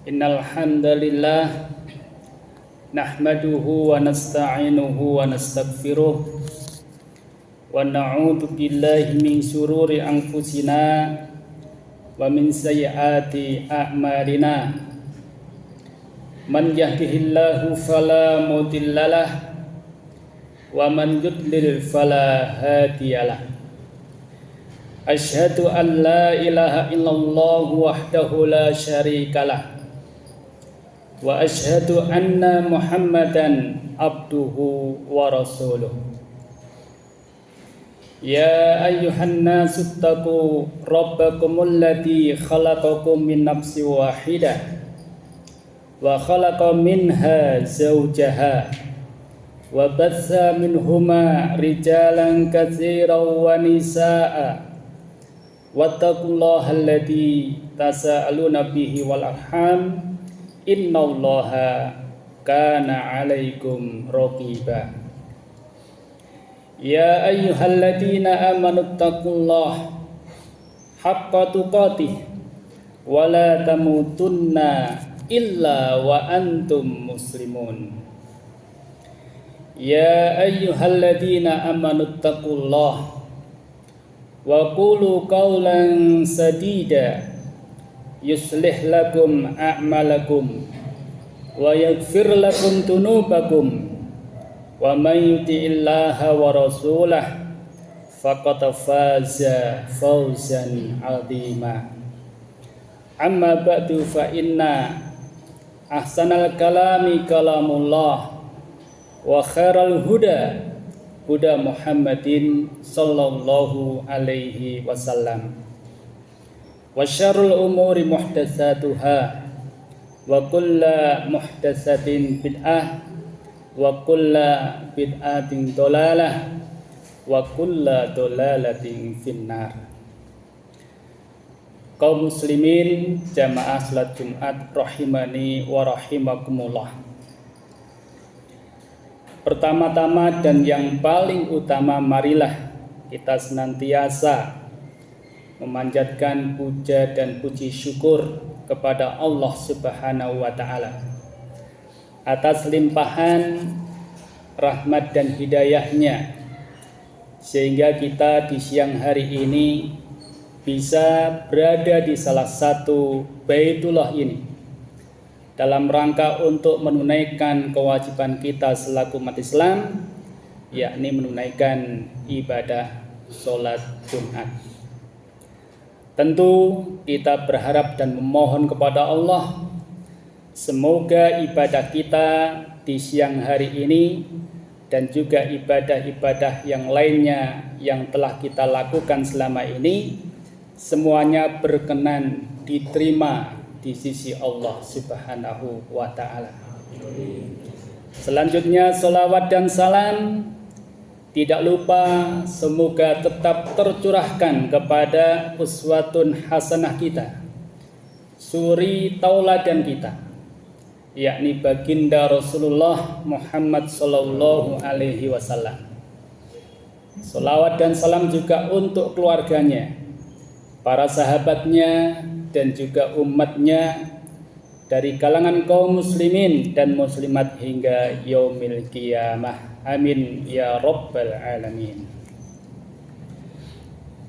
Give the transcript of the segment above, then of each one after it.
Innal hamdalillah nahmaduhu wa nasta'inuhu wa nastaghfiruh wa na'udzu billahi min syururi anfusina wa min sayyiati a'malina. Man yahdihillahu fala mudhillalah wa man yudlil fala hadiyalah. Asyhadu an la ilaha illallah wahdahu la syarikalah wa asyhadu anna Muhammadan abduhu wa rasuluh. Ya ayyuhan nasu taqu rabbakumul ladzi khalaqakum min nafsin wahidah wa khalaqa minha zawjaha wa batha minhuma rijalan katsiran wa nisaa'a wattaqullaha alladzi tasaaluna bihi wal arham innallaha kana 'alaikum raqiba. Ya ayyuhalladzina amanu taqullaha haqqa tuqatih wa la tamutunna illa wa antum muslimun. Ya ayyuhalladzina amanu taqullaha wa qulu qawlan sadida yuslih lakum a'malakum wa yaghfir lakum dhunubakum wa may yuti'illaha wa rasulahu faqad faza fawzan 'azima. Amma ba'du fa inna ahsanal kalami kalamullah wa khairal huda huda Muhammadin sallallahu alaihi wasallam. Wa syarrul umuri muhdatsatuha wa kullu muhdatsatin bid'ah wa kullu bid'atin dhalalah wa kullu dhalalatin finnar. Kaum muslimin jamaah salat Jumat rahimani wa rahimakumullah. Pertama-tama dan yang paling utama, marilah kita senantiasa memanjatkan puja dan puji syukur kepada Allah Subhanahu wa ta'ala atas limpahan rahmat dan hidayahnya, sehingga kita di siang hari ini bisa berada di salah satu Baitullah ini dalam rangka untuk menunaikan kewajiban kita selaku umat Islam, yakni menunaikan ibadah sholat Jumat. Tentu kita berharap dan memohon kepada Allah, semoga ibadah kita di siang hari ini dan juga ibadah-ibadah yang lainnya yang telah kita lakukan selama ini semuanya berkenan diterima di sisi Allah Subhanahu wa ta'ala. Selanjutnya salawat dan salam tidak lupa semoga tetap tercurahkan kepada uswatun hasanah kita, suri tauladan kita, yakni baginda Rasulullah Muhammad sallallahu alaihi wasallam. Salawat dan salam juga untuk keluarganya, para sahabatnya dan juga umatnya dari kalangan kaum muslimin dan muslimat hingga yaumil qiyamah. Amin ya rabbal alamin.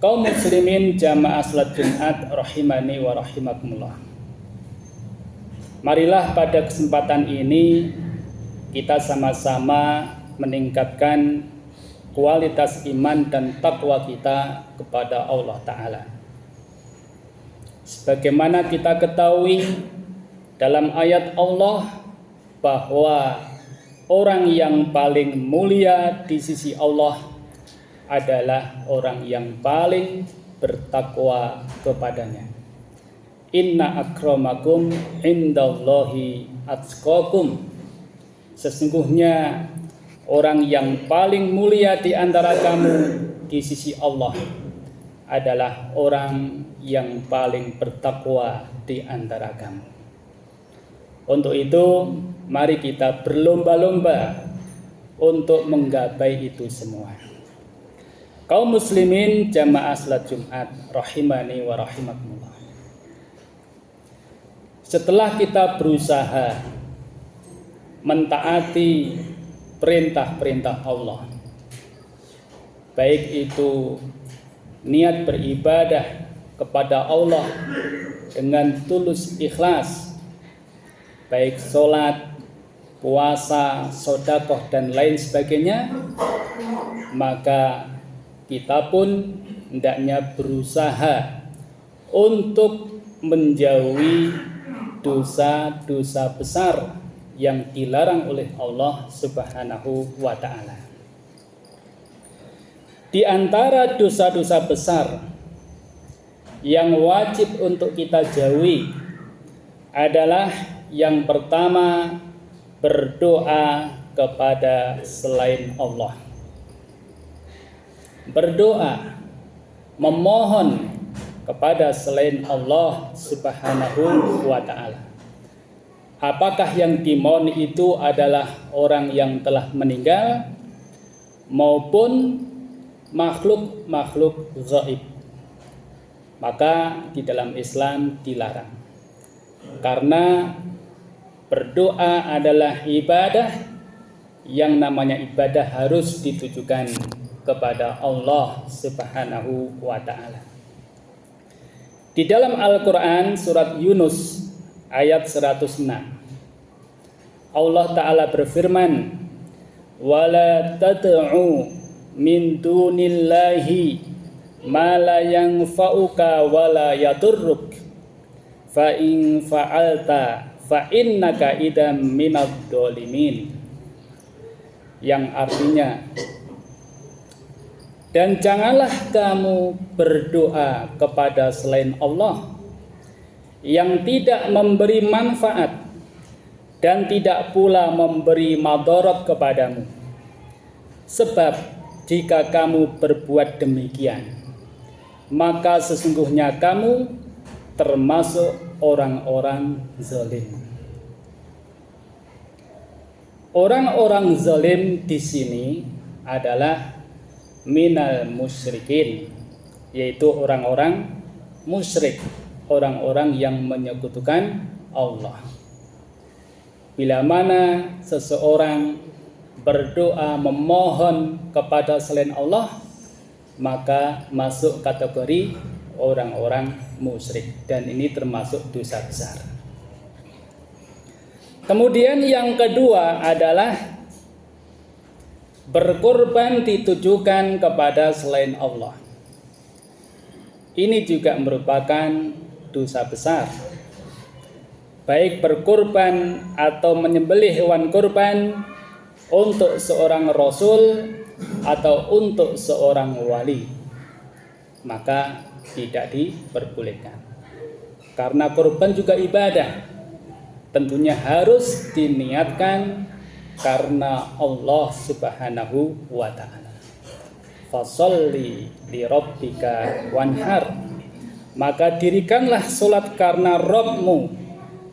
Kaum muslimin jamaah salat Jumat rahimani wa rahimakumullah. Marilah pada kesempatan ini kita sama-sama meningkatkan kualitas iman dan takwa kita kepada Allah Ta'ala. Sebagaimana kita ketahui dalam ayat Allah bahwa orang yang paling mulia di sisi Allah adalah orang yang paling bertakwa kepadanya. Inna akramakum indallahi atqakum. Sesungguhnya orang yang paling mulia di antara kamu di sisi Allah adalah orang yang paling bertakwa di antara kamu. Untuk itu, mari kita berlomba-lomba untuk menggapai itu semua. Kaum muslimin jamaah salat Jumat rahimani wa rahimakumullah. setelah kita berusaha mentaati perintah-perintah Allah, baik itu niat beribadah kepada Allah dengan tulus ikhlas, baik sholat, puasa, sedekah dan lain sebagainya, maka kita pun hendaknya berusaha untuk menjauhi dosa-dosa besar yang dilarang oleh Allah Subhanahu wa ta'ala. Di antara dosa-dosa besar yang wajib untuk kita jauhi adalah yang pertama, berdoa kepada selain Allah. Berdoa, memohon kepada selain Allah Subhanahu wa ta'ala. Apakah yang dimohon itu adalah orang yang telah meninggal maupun makhluk-makhluk gaib, maka di dalam Islam dilarang. Karena berdoa adalah ibadah, yang namanya ibadah harus ditujukan kepada Allah Subhanahu wa ta'ala. Di dalam Al-Quran surat Yunus ayat 106, Allah Ta'ala berfirman, "Wala tad'u min dunillahi ma la yanfa'uka wa la yadurruk fa in fa'alta fa innaka idam minadh dhalimin." Yang artinya, dan janganlah kamu berdoa kepada selain Allah yang tidak memberi manfaat dan tidak pula memberi madarat kepadamu. Sebab jika kamu berbuat demikian, maka sesungguhnya kamu termasuk orang-orang zalim. Orang-orang zalim di sini adalah minal musyrikin, yaitu orang-orang musyrik, orang-orang yang menyekutukan Allah. Bila mana seseorang berdoa memohon kepada selain Allah, maka masuk kategori orang-orang musyrik, dan ini termasuk dosa besar. Kemudian yang kedua adalah berkorban ditujukan kepada selain Allah. Ini juga merupakan dosa besar. Baik berkorban atau menyembelih hewan korban untuk seorang rasul atau untuk seorang wali, maka tidak diperbolehkan. Karena korban juga ibadah, tentunya harus diniatkan karena Allah Subhanahu wa ta'ala. Fasholli li rabbika wanhar, maka dirikanlah salat karena Rabbmu,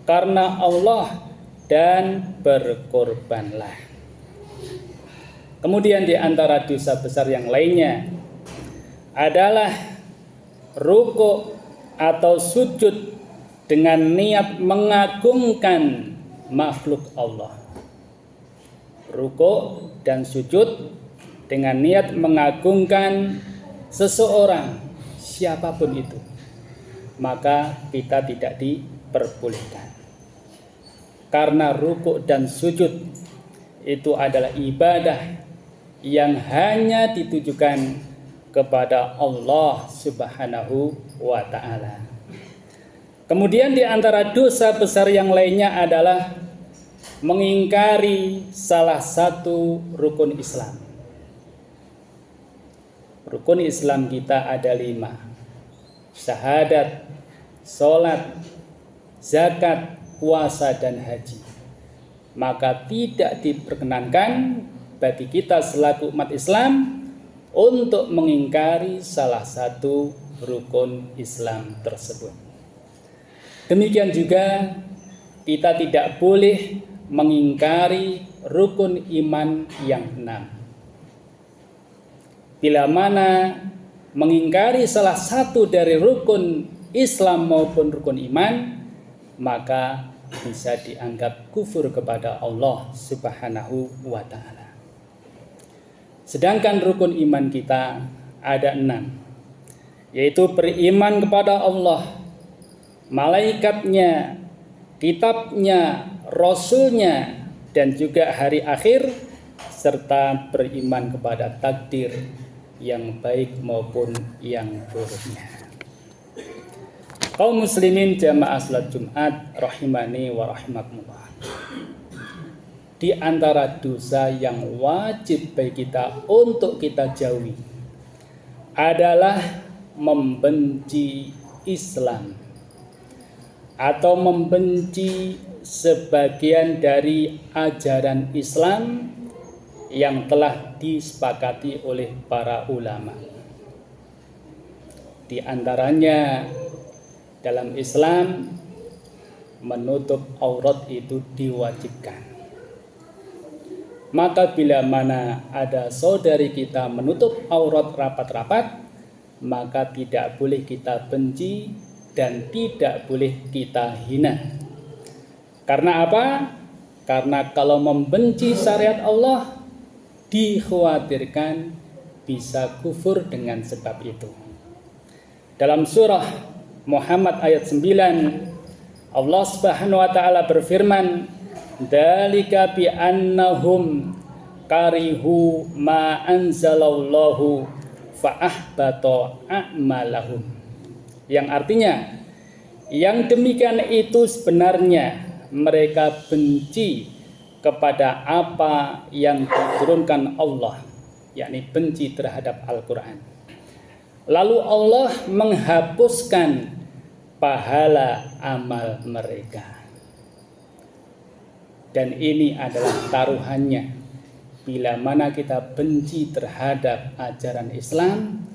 karena Allah, dan berkorbanlah. Kemudian di antara dosa besar yang lainnya adalah rukuk atau sujud dengan niat mengagungkan makhluk Allah. Rukuk dan sujud dengan niat mengagungkan seseorang, siapapun itu, maka kita tidak diperbolehkan. Karena rukuk dan sujud itu adalah ibadah yang hanya ditujukan kepada Allah Subhanahu wa ta'ala. Kemudian di antara dosa besar yang lainnya adalah mengingkari salah satu rukun Islam. Rukun Islam kita ada 5: syahadat, sholat, zakat, puasa, dan haji. Maka tidak diperkenankan bagi kita selaku umat Islam untuk mengingkari salah satu rukun Islam tersebut. Demikian juga kita tidak boleh mengingkari rukun iman yang 6. Bila mana mengingkari salah satu dari rukun Islam maupun rukun iman, maka bisa dianggap kufur kepada Allah Subhanahu wa ta'ala. Sedangkan rukun iman kita ada 6, yaitu beriman kepada Allah, malaikatnya, kitabnya, rasulnya, dan juga hari akhir, serta beriman kepada takdir yang baik maupun yang buruknya. Kaum muslimin jamaah salat Jumat rahimani wa rahimakumullah. Di antara dosa yang wajib bagi kita untuk kita jauhi adalah membenci Islam atau membenci sebagian dari ajaran Islam yang telah disepakati oleh para ulama. Di antaranya dalam Islam menutup aurat itu diwajibkan. Maka bila mana ada saudari kita menutup aurat rapat-rapat, maka tidak boleh kita benci dan tidak boleh kita hina. Karena apa? Karena kalau membenci syariat Allah, dikhawatirkan bisa kufur dengan sebab itu. Dalam surah Muhammad ayat 9, Allah Subhanahu wa ta'ala berfirman, "Dzalika bi annahum karihu ma anzalallahu fa ahbata a'malahum." Yang artinya, yang demikian itu sebenarnya mereka benci kepada apa yang diturunkan Allah, yakni benci terhadap Al-Quran. Lalu Allah menghapuskan pahala amal mereka. Dan ini adalah taruhannya. Bila mana kita benci terhadap ajaran Islam,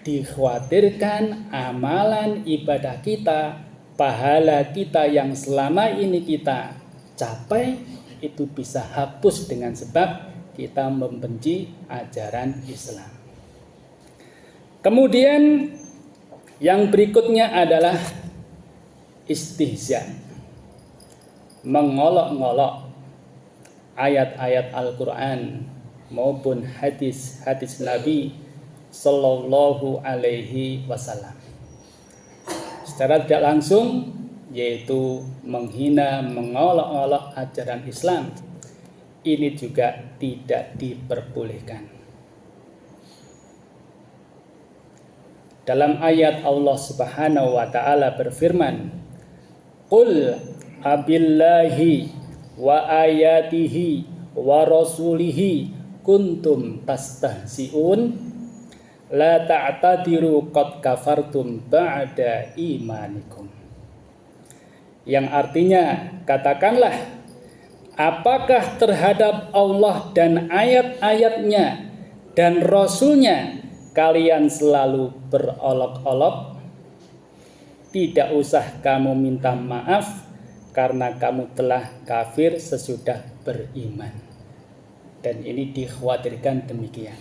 dikhawatirkan amalan ibadah kita, pahala kita yang selama ini kita capai, itu bisa hapus dengan sebab kita membenci ajaran Islam. Kemudian yang berikutnya adalah istihza, mengolok-ngolok ayat-ayat Al-Quran maupun hadis-hadis Nabi Sallallahu Alaihi Wasallam. Secara tidak langsung, yaitu menghina, mengolok-olok ajaran Islam, ini juga tidak diperbolehkan. Dalam ayat Allah Subhanahu wa ta'ala berfirman, "Qul abillahi wa ayatihi wa rasulihi kuntum tastahzi'un la ta'tadiru qad kafartum ba'da imanikum." Yang artinya, katakanlah, apakah terhadap Allah dan ayat-ayatnya dan Rasulnya kalian selalu berolok-olok? Tidak usah kamu minta maaf karena kamu telah kafir sesudah beriman. Dan ini dikhawatirkan demikian.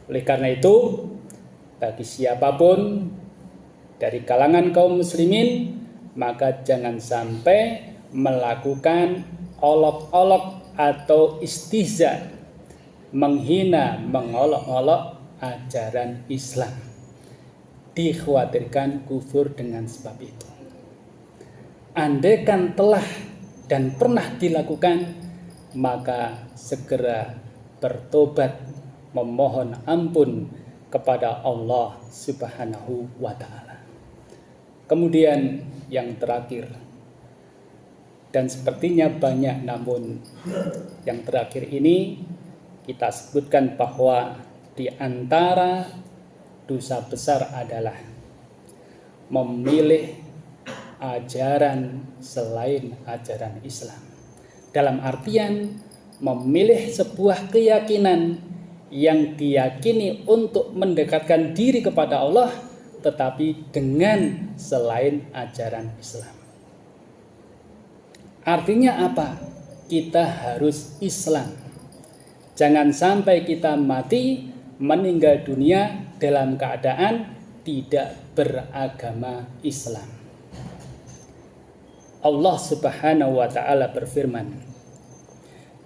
Oleh karena itu, bagi siapapun dari kalangan kaum muslimin, maka jangan sampai melakukan olok-olok atau istihza, menghina, mengolok-olok ajaran Islam. Dikhawatirkan kufur dengan sebab itu. Andaikan telah dan pernah dilakukan, maka segera bertobat, memohon ampun kepada Allah Subhanahu wa ta'ala. Kemudian yang terakhir, dan sepertinya banyak, namun yang terakhir ini kita sebutkan bahwa di antara dosa besar adalah memilih ajaran selain ajaran Islam. Dalam artian memilih sebuah keyakinan yang diyakini untuk mendekatkan diri kepada Allah, tetapi dengan selain ajaran Islam. Artinya apa? Kita harus Islam. Jangan sampai kita mati, meninggal dunia dalam keadaan tidak beragama Islam. Allah Subhanahu wa taala berfirman,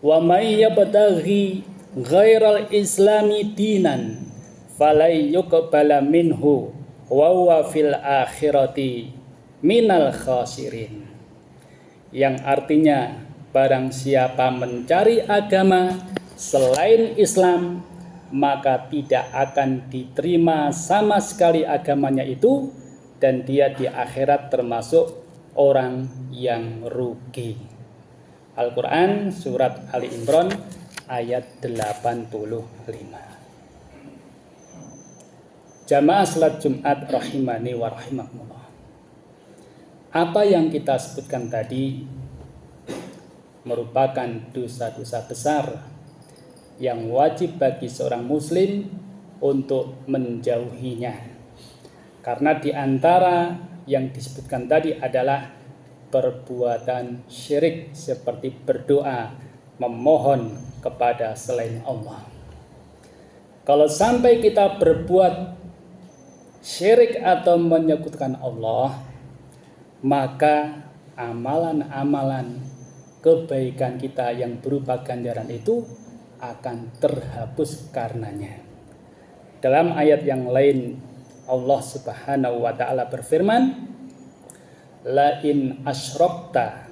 "Wa may yabtaghi ghairal islami dinan falai yuqbala minhu wa huwa fil akhirati minal khasirin." Yang artinya, barang siapa mencari agama selain Islam, maka tidak akan diterima sama sekali agamanya itu, dan dia di akhirat termasuk orang yang rugi. Al-Quran surat Ali Imran ayat 85. Jamaah salat Jumat rahimani wa rahimakumullah. Apa yang kita sebutkan tadi merupakan dosa-dosa besar yang wajib bagi seorang muslim untuk menjauhinya. Karena di antara yang disebutkan tadi adalah perbuatan syirik seperti berdoa, memohon kepada selain Allah. Kalau sampai kita berbuat syirik atau menyekutukan Allah, maka amalan-amalan kebaikan kita yang berupa ganjaran itu akan terhapus karenanya. Dalam ayat yang lain Allah Subhanahu wa taala berfirman, "La in asyrakta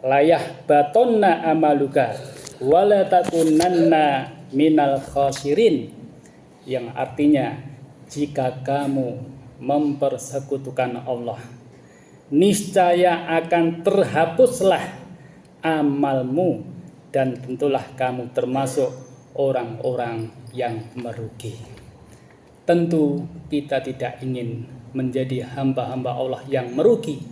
la yahbatanna amaluka wa la takunanna minal khasirin." Yang artinya, jika kamu mempersekutukan Allah, niscaya akan terhapuslah amalmu dan tentulah kamu termasuk orang-orang yang merugi. Tentu kita tidak ingin menjadi hamba-hamba Allah yang merugi,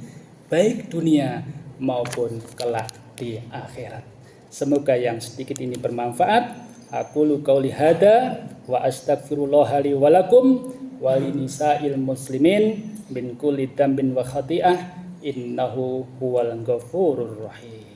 baik dunia maupun kelak di akhirat. Semoga yang sedikit ini bermanfaat. Aqulu qauli hada wa astaghfirullah li wa lakum wa linisa'il muslimin min kulli dambin wa khati'ah innahu huwal ghafurur rahim.